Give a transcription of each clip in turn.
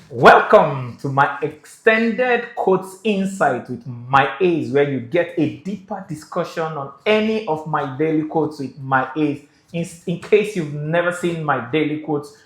Welcome to my extended quotes insight with my A's, where you get a deeper discussion on any of my daily quotes with my A's. In case you've never seen my daily quotes,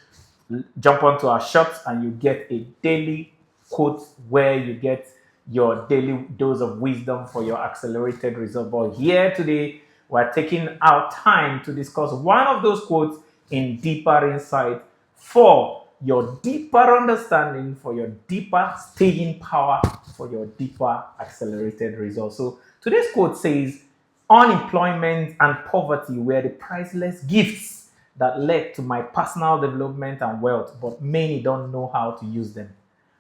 jump onto our shots and you get a daily quote where you get your daily dose of wisdom for your accelerated result. But here today, we're taking our time to discuss one of those quotes in deeper insight for your deeper understanding, for your deeper staying power, for your deeper accelerated results. So today's quote says, unemployment and poverty were the priceless gifts that led to my personal development and wealth, but many don't know how to use them.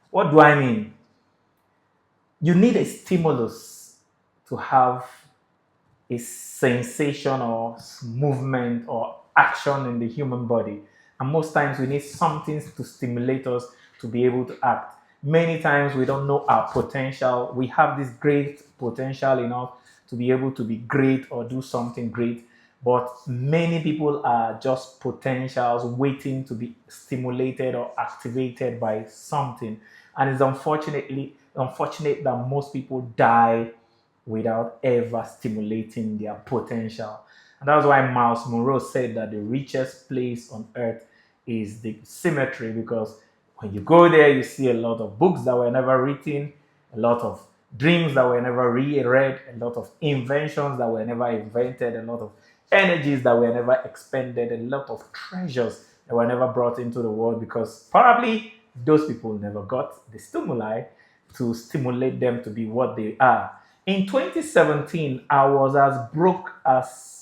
What do I mean? You need a stimulus to have a sensation or movement or action in the human body. And most times we need something to stimulate us to be able to act. Many times we don't know our potential. We have this great potential in us to be able to be great or do something great. But many people are just potentials waiting to be stimulated or activated by something. And it's unfortunate that most people die without ever stimulating their potential. And that's why Miles Monroe said that the richest place on earth is the cemetery, because when you go there, you see a lot of books that were never written, a lot of dreams that were never read, a lot of inventions that were never invented, a lot of energies that were never expended, a lot of treasures that were never brought into the world, because probably those people never got the stimuli to stimulate them to be what they are. In 2017, I was as broke as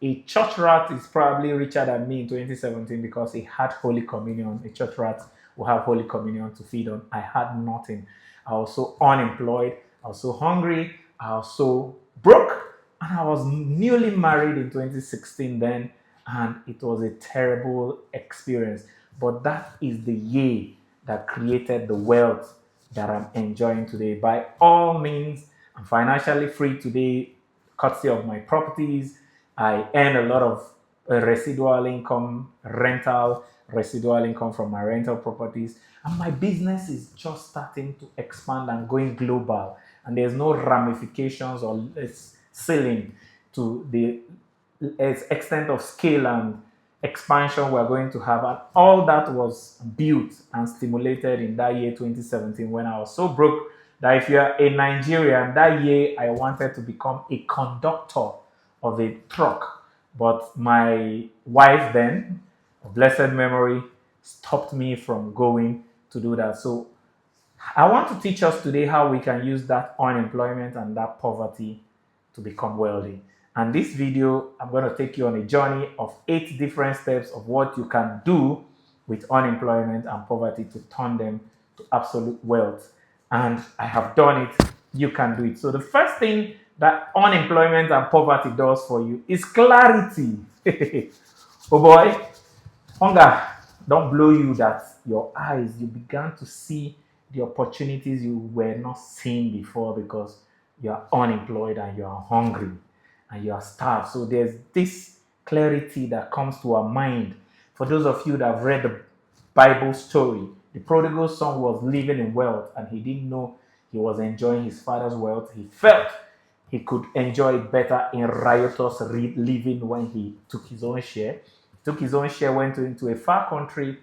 a church rat. Is probably richer than me in 2017 because he had Holy Communion. A church rat will have Holy Communion to feed on. I had nothing. I was so unemployed. I was so hungry. I was so broke. And I was newly married in 2016 then. And it was a terrible experience. But that is the year that created the wealth that I'm enjoying today. By all means, I'm financially free today, courtesy of my properties. I earn a lot of residual income, rental, residual income from my rental properties. And my business is just starting to expand and going global. And there's no ramifications or ceiling to the extent of scale and expansion we're going to have. And all that was built and stimulated in that year 2017, when I was so broke that if you're a Nigerian, that year I wanted to become a conductor of a truck. But my wife then, of blessed memory, stopped me from going to do that. So I want to teach us today how we can use that unemployment and that poverty to become wealthy. And this video, I'm going to take you on a journey of 8 different steps of what you can do with unemployment and poverty to turn them to absolute wealth. And I have done it. You can do it. So the first thing that unemployment and poverty does for you is clarity. Oh boy, hunger don't blow you that your eyes, you began to see the opportunities you were not seeing before because you are unemployed and you are hungry and you are starved. So there's this clarity that comes to our mind. For those of you that have read the Bible story, the prodigal son was living in wealth and he didn't know he was enjoying his father's wealth. He felt he could enjoy it better in riotous living when he took his own share. He took his own share, went into a far country,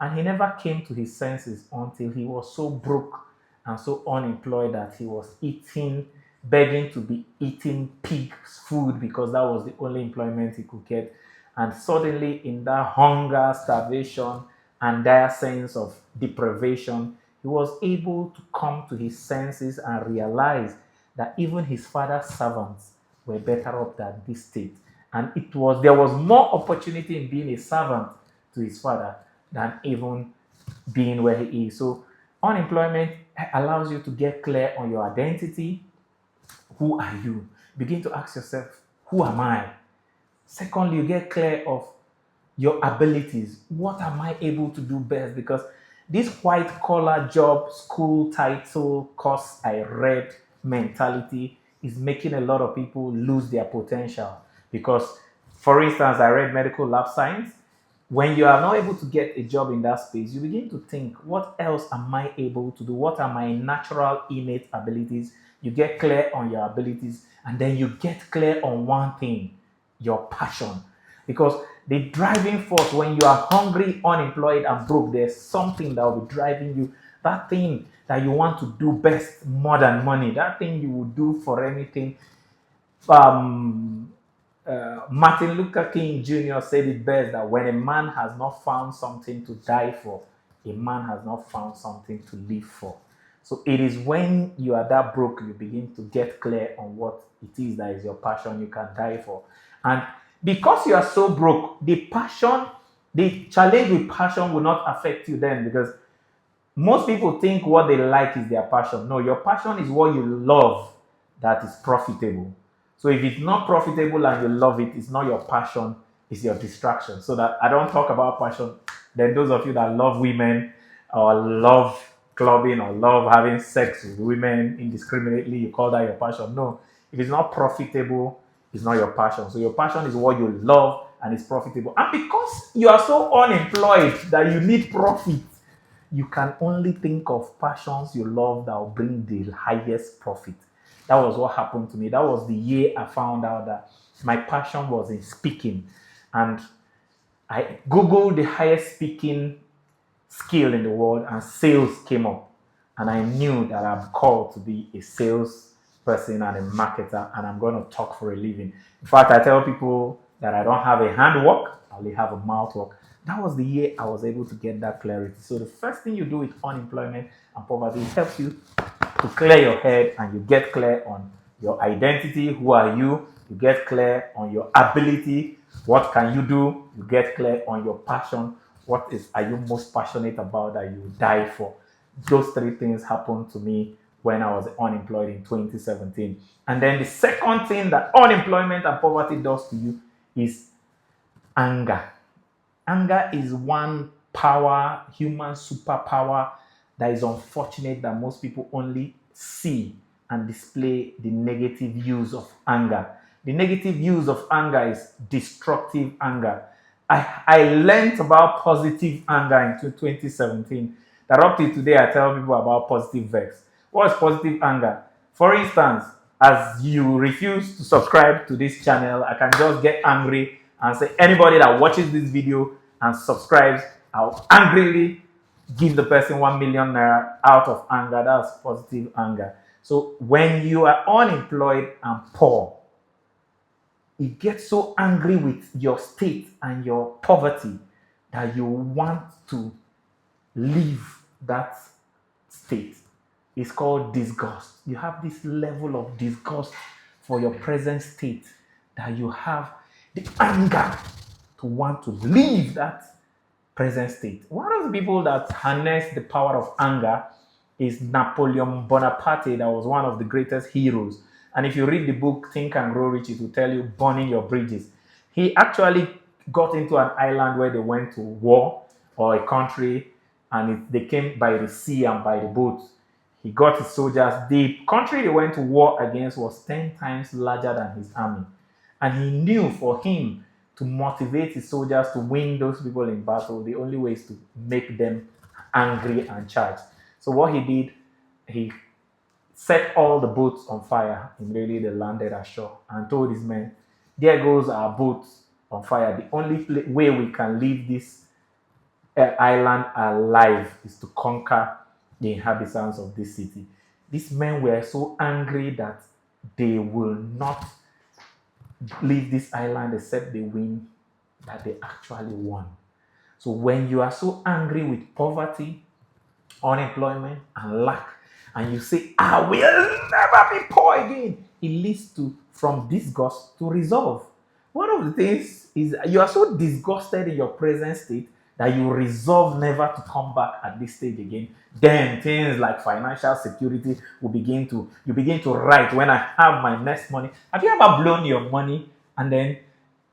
and he never came to his senses until he was so broke and so unemployed that he was eating, begging to be eating pig's food because that was the only employment he could get. And suddenly, in that hunger, starvation, and dire sense of deprivation, he was able to come to his senses and realize that even his father's servants were better off than this state. And there was more opportunity in being a servant to his father than even being where he is. So unemployment allows you to get clear on your identity. Who are you? Begin to ask yourself, who am I? Secondly, you get clear of your abilities. What am I able to do best? Because this white collar job, school title, course I read mentality is making a lot of people lose their potential. Because, for instance, I read medical lab science. When you are not able to get a job in that space, you begin to think, what else am I able to do? What are my natural innate abilities? You get clear on your abilities, and then you get clear on one thing, your passion. Because the driving force, when you are hungry, unemployed, and broke, there's something that will be driving you. That thing that you want to do best more than money, that thing you will do for anything. um, Martin Luther King Jr. said it best that when a man has not found something to die for, a man has not found something to live for. So it is when you are that broke, you begin to get clear on what it is that is your passion you can die for. And because you are so broke, the challenge with passion will not affect you then, because most people think what they like is their passion. No, your passion is what you love that is profitable. So if it's not profitable and you love it, it's not your passion, it's your distraction. So that I don't talk about passion. Then those of you that love women or love clubbing or love having sex with women indiscriminately, you call that your passion. No, if it's not profitable, it's not your passion. So your passion is what you love and it's profitable. And because you are so unemployed that you need profit, you can only think of passions you love that will bring the highest profit. That was what happened to me. That was the year I found out that my passion was in speaking. And I Googled the highest speaking skill in the world, and sales came up. And I knew that I'm called to be a sales person and a marketer, and I'm going to talk for a living. In fact, I tell people that I don't have a handwork, I only have a mouth work. That was the year I was able to get that clarity. So the first thing you do with unemployment and poverty, it helps you to clear your head, and you get clear on your identity. Who are you? You get clear on your ability. What can you do? You get clear on your passion. What are you most passionate about that you die for? Those three things happened to me when I was unemployed in 2017. And then the second thing that unemployment and poverty does to you is anger. Anger is one human superpower, that is unfortunate that most people only see and display the negative use of anger. The negative use of anger is destructive anger. I learned about positive anger in 2017. That up to today, I tell people about positive vex. What is positive anger? For instance, as you refuse to subscribe to this channel, I can just get angry and say, anybody that watches this video and subscribes, I'll angrily give the person 1 million naira out of anger. That's positive anger. So when you are unemployed and poor, you get so angry with your state and your poverty that you want to leave that state. It's called disgust. You have this level of disgust for your present state, that you have the anger to want to leave that present state. One of the people that harnessed the power of anger is Napoleon Bonaparte, that was one of the greatest heroes. And if you read the book Think and Grow Rich, it will tell you burning your bridges. He actually got into an island where they went to war, or a country, and they came by the sea and by the boat. He got his soldiers. The country they went to war against was 10 times larger than his army. And he knew for him to motivate his soldiers to win those people in battle, the only way is to make them angry and charge. So what he did, he set all the boats on fire. Immediately they landed ashore and told his men, there goes our boats on fire. The only way we can leave this island alive is to conquer the inhabitants of this city. These men were so angry that they will not leave this island except they win, that they actually won. So when you are so angry with poverty, unemployment, and lack, and you say, I will never be poor again, it leads to from disgust to resolve. One of the things is you are so disgusted in your present state that you resolve never to come back at this stage again. Then things like financial security will begin to, you begin to write, when I have my next money. Have you ever blown your money and then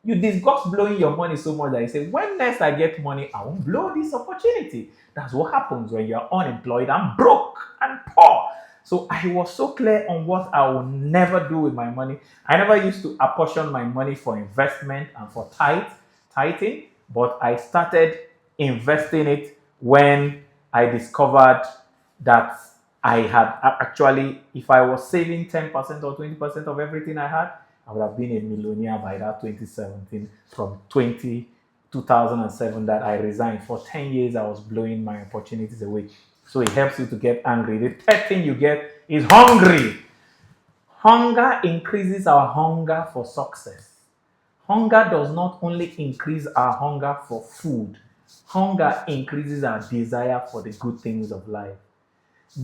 you disgust blowing your money so much that you say, when next I get money, I won't blow this opportunity? That's what happens when you're unemployed and broke and poor. So I was so clear on what I will never do with my money. I never used to apportion my money for investment and for tithing, But I started investing it when I discovered that I had actually, if I was saving 10% or 20% of everything I had, I would have been a millionaire by that 2017 from 2007 that I resigned. For 10 years, I was blowing my opportunities away. So it helps you to get angry. The third thing you get is hungry. Hunger increases our hunger for success. Hunger does not only increase our hunger for food, hunger increases our desire for the good things of life.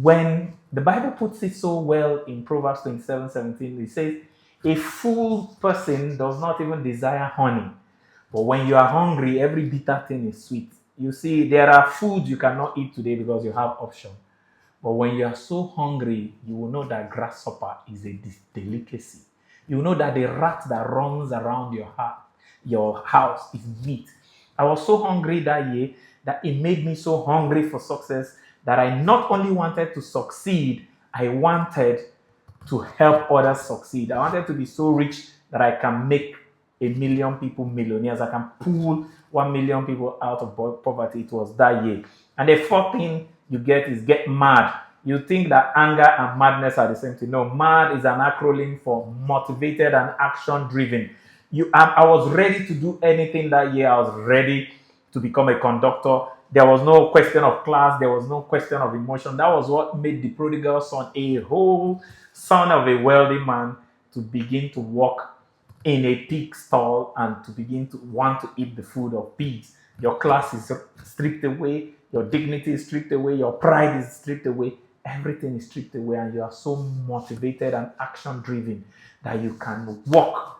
When the Bible puts it so well in Proverbs 27:17, it says, a fool person does not even desire honey. But when you are hungry, every bitter thing is sweet. You see, there are foods you cannot eat today because you have option. But when you are so hungry, you will know that grasshopper is a delicacy. You will know that the rat that runs around your house is meat. I was so hungry that year that it made me so hungry for success that I not only wanted to succeed, I wanted to help others succeed. I wanted to be so rich that I can make a million people millionaires. I can pull 1 million people out of poverty. It was that year. And the fourth thing you get is get mad. You think that anger and madness are the same thing. No, mad is an acronym for motivated and action driven. I was ready to do anything that year. I was ready to become a conductor. There was no question of class. There was no question of emotion. That was what made the prodigal son a whole son of a wealthy man to begin to walk in a pig stall and to begin to want to eat the food of pigs. Your class is stripped away. Your dignity is stripped away. Your pride is stripped away. Everything is stripped away, and you are so motivated and action driven that you can walk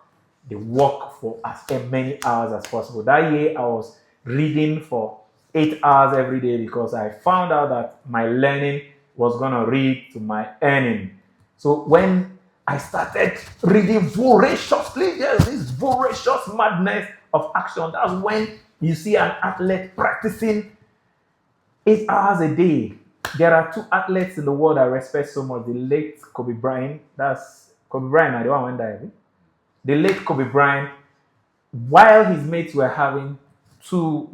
the walk for as many hours as possible. That year, I was reading for 8 hours every day because I found out that my learning was going to lead to my earning. So when I started reading voraciously, there's this voracious madness of action. That's when you see an athlete practicing 8 hours a day. There are two athletes in the world I respect so much. The late Kobe Bryant, that's Kobe Bryant, the one who died. The late Kobe Bryant, while his mates were having two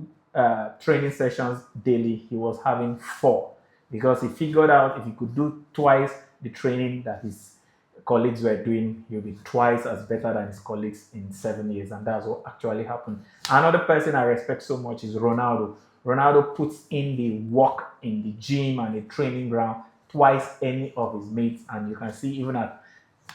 training sessions daily, he was having four because he figured out if he could do twice the training that his colleagues were doing, he'll be twice as better than his colleagues in 7 years. And that's what actually happened. Another person I respect so much is Ronaldo. Ronaldo puts in the work in the gym and the training ground twice any of his mates. And you can see even at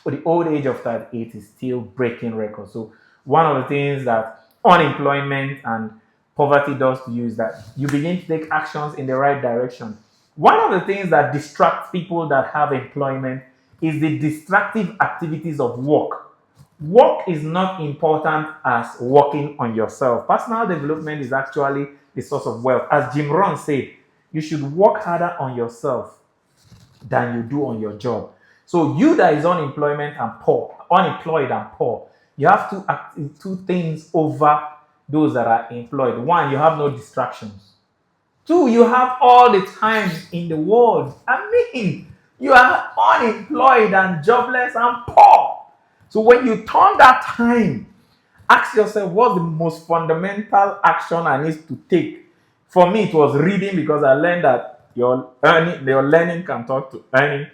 the old age of 38, he's still breaking records. So one of the things that unemployment and poverty does to you is that you begin to take actions in the right direction. One of the things that distracts people that have employment is the distractive activities of work. Work is not important as working on yourself. Personal development is actually the source of wealth. As Jim Rohn said, you should work harder on yourself than you do on your job. So you that is unemployed and poor, you have to two things over those that are employed. One, you have no distractions. Two, you have all the time in the world. I mean, you are unemployed and jobless and poor. So when you turn that time, ask yourself, what's the most fundamental action I need to take? For me, it was reading because I learned that your learning can talk to earning,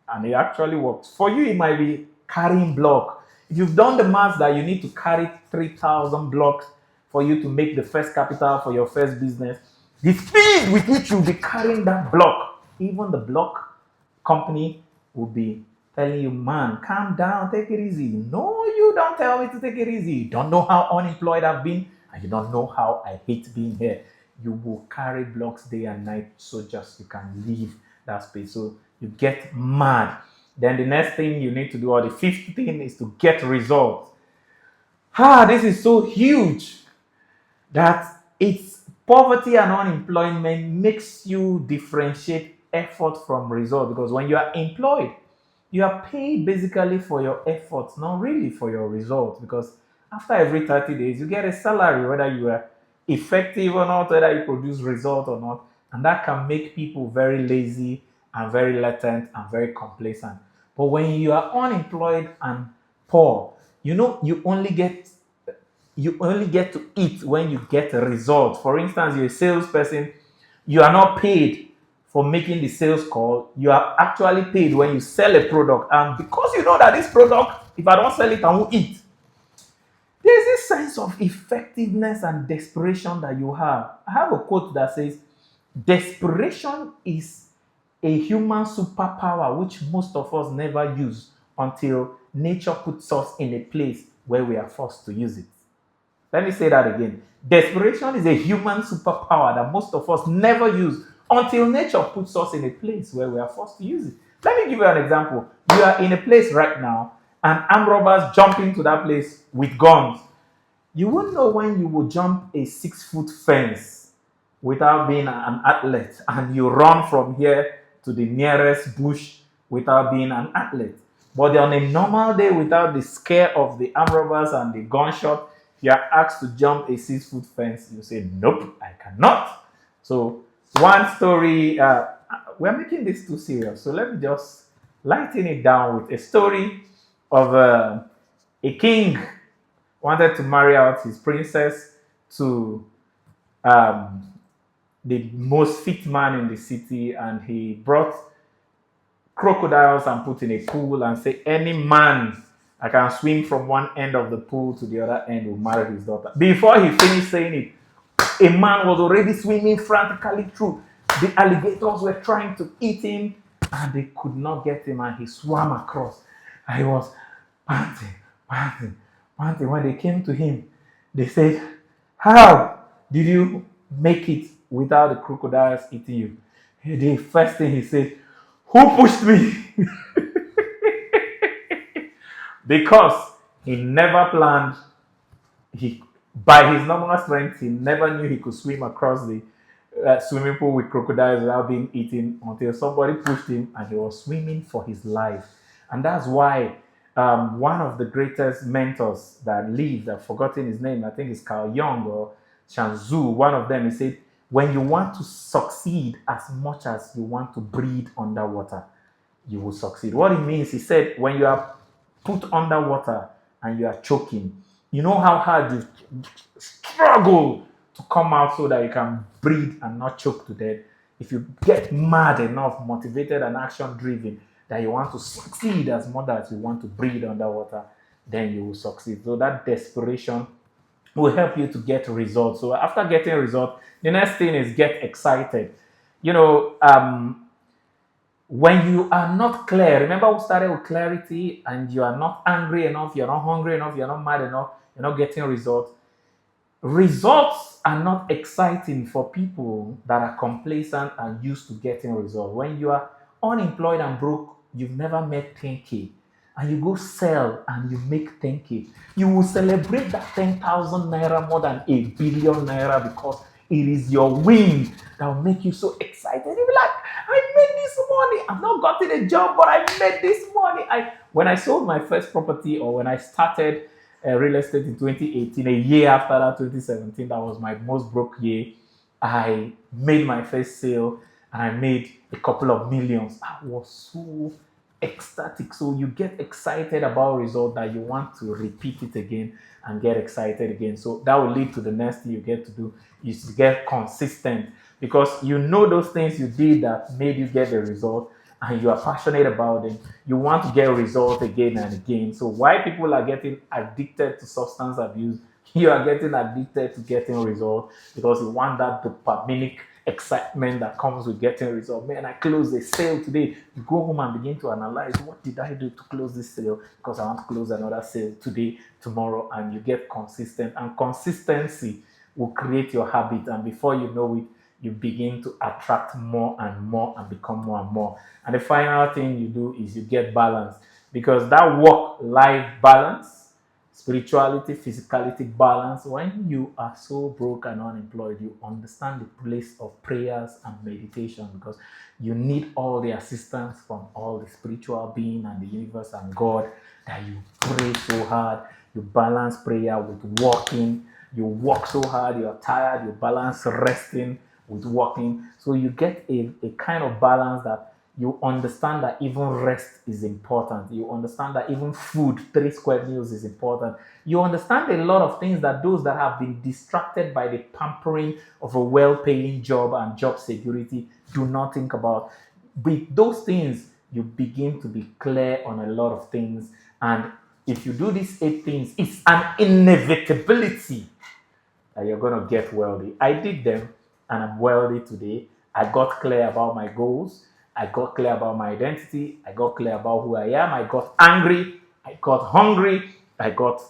and it actually works. For you, it might be carrying block. If you've done the math that you need to carry 3,000 blocks for you to make the first capital for your first business, the speed with which you'll be carrying that block, even the block company will be telling you, man, calm down, take it easy. No, you don't tell me to take it easy. You don't know how unemployed I've been, and you don't know how I hate being here. You will carry blocks day and night so just you can leave that space. So you get mad. Then the next thing you need to do, or the fifth thing, is to get results. This is so huge that it's poverty and unemployment makes you differentiate effort from result, because when you are employed, you are paid basically for your efforts, not really for your results, because after every 30 days, you get a salary, whether you are effective or not, whether you produce result or not. And that can make people very lazy and very latent and very complacent. But when you are unemployed and poor, you only get you only get to eat when you get a result. For instance, you're a salesperson, you are not paid for making the sales call. You are actually paid when you sell a product. And because you know that this product, if I don't sell it, I won't eat. There's this sense of effectiveness and desperation that you have. I have a quote that says, desperation is a human superpower which most of us never use until nature puts us in a place where we are forced to use it. Let me say that again. Desperation is a human superpower that most of us never use until nature puts us in a place where we are forced to use it. Let me give you an example. You are in a place right now, and armed robbers jump into that place with guns. You won't know when you will jump a 6-foot fence without being an athlete, and you run from here to the nearest bush without being an athlete. But on a normal day, without the scare of the armed robbers and the gunshot, you are asked to jump a 6-foot fence. You say, nope, I cannot. So, one story, we're making this too serious. So, let me just lighten it down with a story of a king wanted to marry out his princess to um, the most fit man in the city, and he brought crocodiles and put in a pool and say, any man I can swim from one end of the pool to the other end will marry his daughter. Before he finished saying it, a man was already swimming frantically through. The alligators were trying to eat him and they could not get him, and he swam across. And he was panting, panting, panting. When they came to him, they said, how did you make it without the crocodiles eating you? The first thing he said, who pushed me? Because he never planned, by his normal strength, he never knew he could swim across the swimming pool with crocodiles without being eaten, until somebody pushed him and he was swimming for his life. And that's why one of the greatest mentors that lived, I've forgotten his name, I think it's Carl Jung or Shanzu, one of them, he said, when you want to succeed as much as you want to breathe underwater, you will succeed. What it means, he said, when you are put underwater and you are choking, you know how hard you struggle to come out so that you can breathe and not choke to death. If you get mad enough, motivated and action driven, that you want to succeed as much as you want to breathe underwater, then you will succeed. So that desperation will help you to get results. So after getting results, the next thing is get excited. You know, when you are not clear, remember we started with clarity, and you are not angry enough, you're not hungry enough, you're not mad enough, you're not getting results. Results are not exciting for people that are complacent and used to getting results. When you are unemployed and broke, you've never met 10K, and you go sell and you make 10K, you will celebrate that 10,000 naira more than a billion naira, because it is your win that will make you so excited. You'll be like, I made this money. I've not gotten a job, but I made this money. When I sold my first property, or when I started real estate in 2018, a year after that, 2017, that was my most broke year. I made my first sale and I made a couple of millions. I was so ecstatic. So you get excited about a result that you want to repeat it again and get excited again. So that will lead to the next thing you get to do, is to get consistent, because you know those things you did that made you get the result, and you are passionate about it. You want to get results again and again. So why people are getting addicted to substance abuse, you are getting addicted to getting results, because you want that dopaminic excitement that comes with getting results. Man, I closed a sale today. You go home and begin to analyze, what did I do to close this sale? Because I want to close another sale today, tomorrow, and you get consistent. And consistency will create your habit, and before you know it, you begin to attract more and more and become more and more. And the final thing you do is you get balance, because that work-life balance, spirituality, physicality balance, when you are so broke and unemployed, you understand the place of prayers and meditation, because you need all the assistance from all the spiritual being and the universe and God, that you pray so hard. You balance prayer with walking. You work so hard, you're tired, you balance resting with working. So you get a kind of balance that You understand that even rest is important. You understand that even food, 3 square meals is important. You understand a lot of things that those that have been distracted by the pampering of a well-paying job and job security do not think about. With those things, you begin to be clear on a lot of things. And if you do these 8 things, it's an inevitability that you're going to get wealthy. I did them and I'm wealthy today. I got clear about my goals. I got clear about my identity. I got clear about who I am. I got angry. I got hungry. I got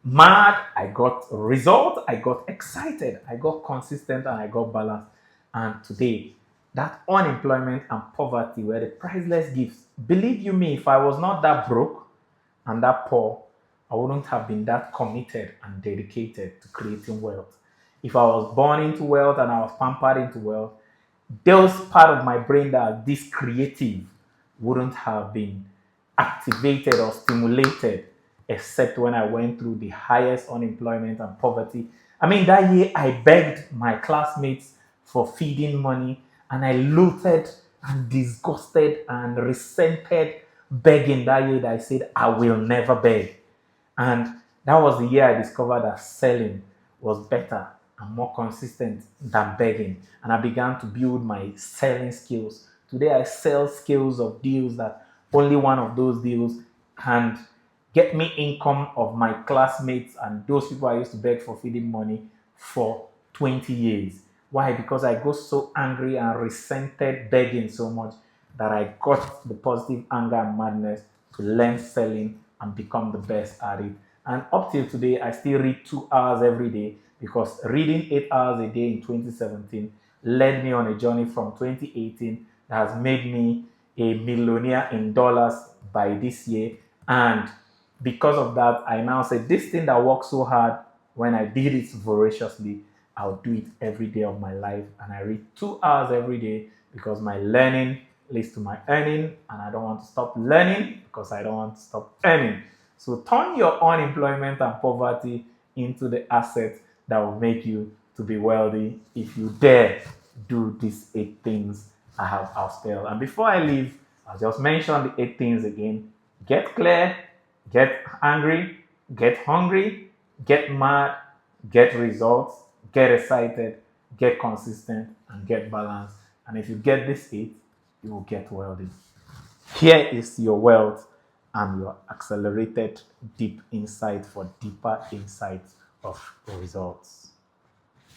mad. I got result. I got excited. I got consistent and I got balanced. And today, that unemployment and poverty were the priceless gifts. Believe you me, if I was not that broke and that poor, I wouldn't have been that committed and dedicated to creating wealth. If I was born into wealth and I was pampered into wealth, those part of my brain that are this creative wouldn't have been activated or stimulated except when I went through the highest unemployment and poverty. I mean, that year I begged my classmates for feeding money and I looted and disgusted and resented begging that year that I said, I will never beg. And that was the year I discovered that selling was better and more consistent than begging. And I began to build my selling skills. Today, I sell skills of deals that only one of those deals can get me income of my classmates and those people I used to beg for feeding money for 20 years. Why? Because I got so angry and resented begging so much that I got the positive anger and madness to learn selling and become the best at it. And up till today, I still read 2 hours every day because reading 8 hours a day in 2017 led me on a journey from 2018 that has made me a millionaire in dollars by this year. And because of that, I now say this thing that worked so hard when I did it voraciously, I'll do it every day of my life. And I read 2 hours every day because my learning leads to my earning, and I don't want to stop learning because I don't want to stop earning. So turn your unemployment and poverty into the asset that will make you to be wealthy if you dare do these 8 things I have outstayed. And before I leave, I'll just mention the 8 things again. Get clear, get angry, get hungry, get mad, get results, get excited, get consistent, and get balanced. And if you get this 8, you will get wealthy. Here is your wealth and your accelerated deep insight for deeper insights of results.